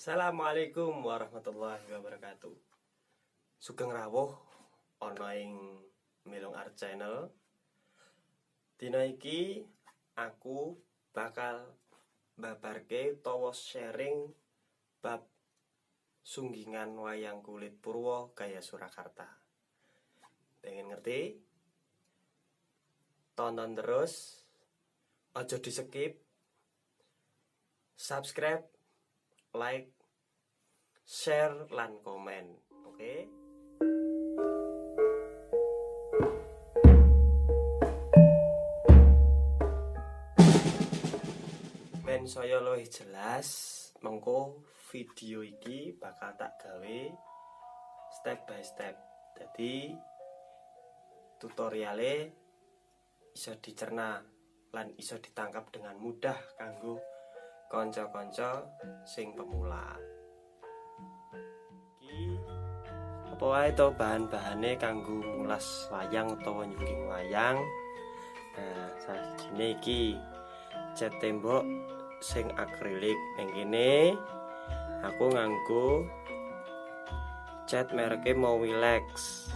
Assalamualaikum warahmatullahi wabarakatuh. Sugeng rawuh ana ing Melong Art Channel. Dina iki aku bakal mbabarke utawa sharing bab sunggingan wayang kulit Purwa gaya Surakarta. Pengen ngerti? Tonton terus, aja di skip, subscribe, like, share, lan komen. Oke? Ben saya luwih jelas, mengko video iki bakal tak gawe step by step. Jadi tutoriale iso dicerna lan iso ditangkap dengan mudah kanggo kanca-kanca sing pemula. Iki apa wae to bahan-bahane kanggo ngulas wayang utawa nyungging wayang. Nah, sajine iki cat tembok sing akrilik. Ning kene aku nganggo cat mereke Mowilex.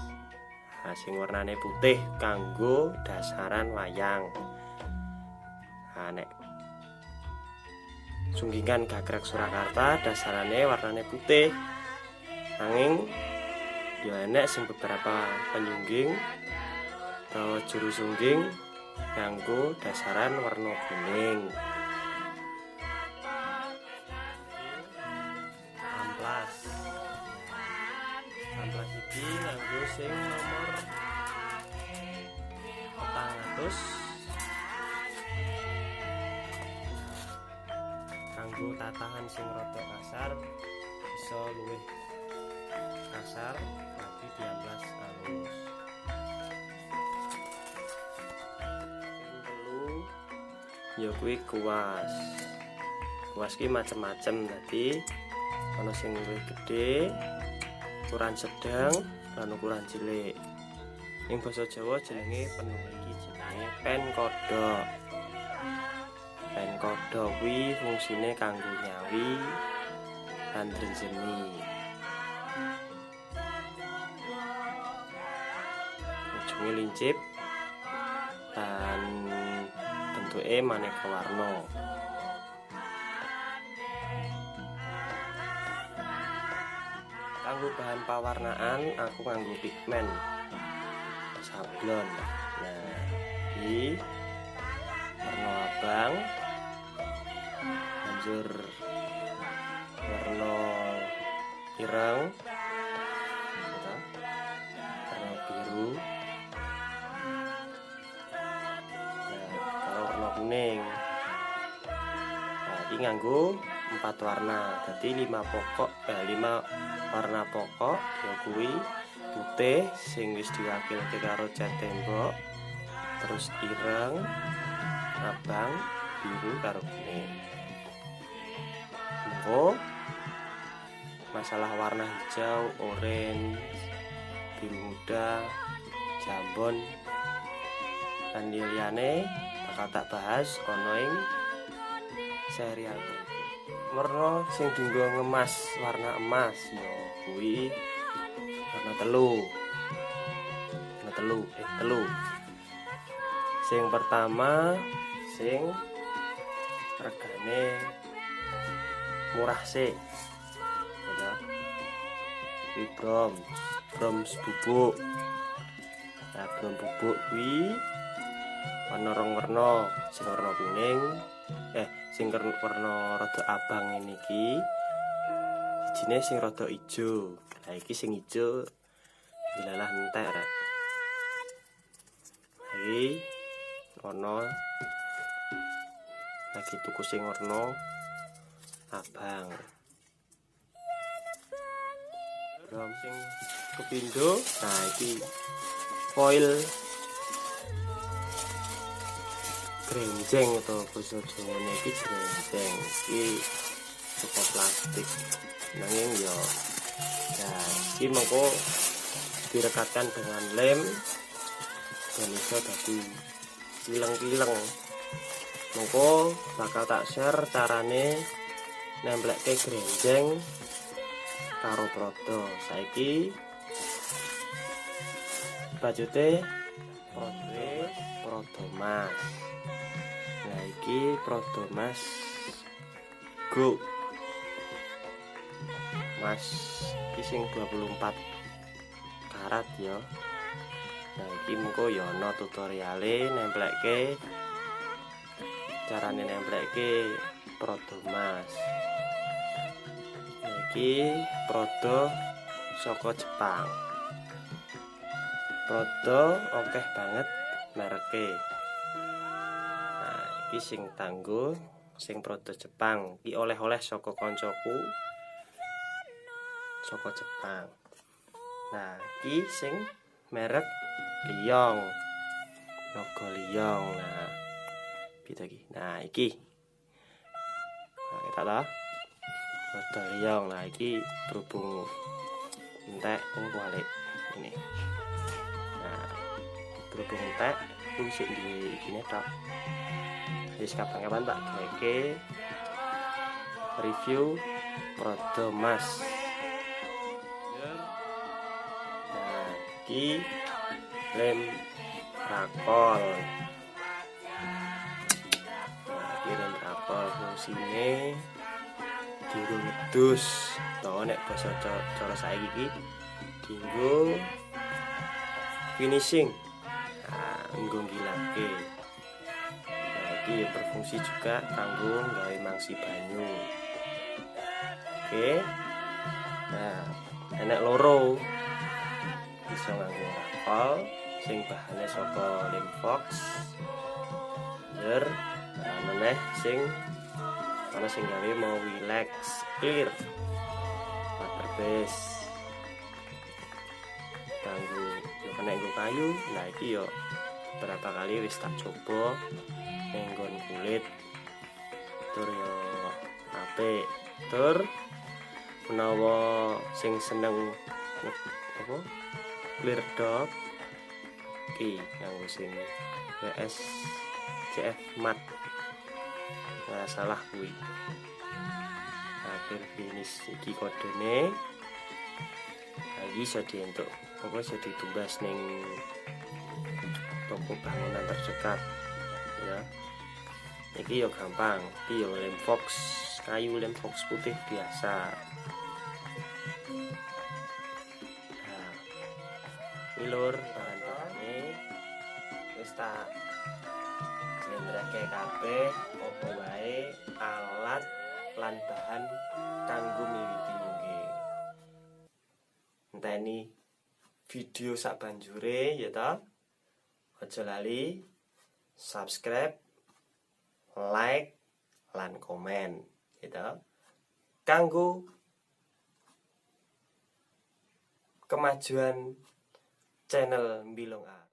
Nah, sing warnane putih kanggo dasaran wayang. Nah, nek sunggingan gagrag Surakarta dasarane warnane putih. Nanging ya enek sing beberapa penyungging utawa juru sungging nganggo dasaran warna kuning. Amplas iki nganggo sing nomor 400 kanggo tatahan sing rada kasar bisa luwih kasar lagi diamplas halus. Sing telu ya kuwi kuas ki macem-macem, dadi ana sing luwih gedhe, ukuran sedang, lan ukuran cilik. Ing basa Jawa jenenge penung iki jenenge pen kodhok. Pen kodhok kuwi fungsine kanggo nyawi lan drenjeni. Ujunge lincip dan bentuke maneka warna. Kanggo bahan pawarnaan aku nganggo pigmen sablon. Nah, iki warna abang, banjur warna ireng, warna biru, kalau warna kuning. Nah, iki nganggo 4 warna, jadi 5 warna pokok ya kuwi putih sing wis diwakilke karo cat tembok, terus ireng, abang, biru karo kuning. Mengko masalah warna hijau, oranye, biru muda, jambon lan liyane bakal tak bahas ana ing serial. Warna sing dienggo ngemas warna emas ya kuwi warna telu. Sing pertama sing regane murah sih. Ya. Kuwi bronze bubuk. Nah, bronze bubuk kuwi ana rong warna, sing warna kuning, sing warna rada abang ini iki. Sijine sing rada ijo. Lah iki sing ijo dilalah entek rek. Iki ana lagi tuku sing warna abang. Rom sing kepindo. Nah, iki foil grenjeng atau basa Jawane iki grenjeng. Iki saka plastik. Nanging ya iki mengko direkatkan dengan lem dan iso dadi kileng-kileng. Mengko bakal tak share carane nemplekke grenjeng karo prodo. Saiki bajute prodo mas. Nah iki prodo mas go. Mas iki sing 24 karat ya. Nah iki mengko ya ana tutoriale nemplekke carane nemplekke prodo mas. Nah iki prodo saka Jepang. Prodo akeh banget mereke. Nah iki sing tangguh sing prodo Jepang iki oleh-oleh saka koncoku saka Jepang. Nah iki sing merek Liyong, logo Liyong. Nah pita iki. Nah iki nah kita ta prodo Liyong. Nah iki berhubung entek balik ini. Nah berhubung entek ku sik di gini tok. Wis kapan-kapan tak gawe review prodo mas. Nah iki lem rakol. Nah iki lem rakol fungsine dienggo ngedus to nek basa cara saiki iki dienggo finishing. Nah nggo ngilangke. Nah iki berfungsi juga kanggo gawe mangsi banyu. Oke. Nah enek loro bisa nganggo rakol sing bahane saka Limfox yer meneh sing ana sing gawe mau relax clear water base kanggo yo kena nggo kayu. Nah iki yo berapa kali wis tak coba nggon kulit tur yo apik. Tur menawa sing seneng apa clear dot iki nganggo sing WS CF matte nggak salah kuwi. Akhir finish iki kodene lagi iso dientuk apa iso ditumbas ning toko bangunan terdekat ya. Iki yo gampang, iki yo Limfox, kayu Limfox putih biasa. Nah, ini lur bahan-bahane wis tak jembreke kabeh apa wae alat lan bahan kanggo miwiti nggih. Enteni video sak banjure ya ta. Aja lali subscribe, like lan komen gitu kanggo kemajuan channel Mbilung A.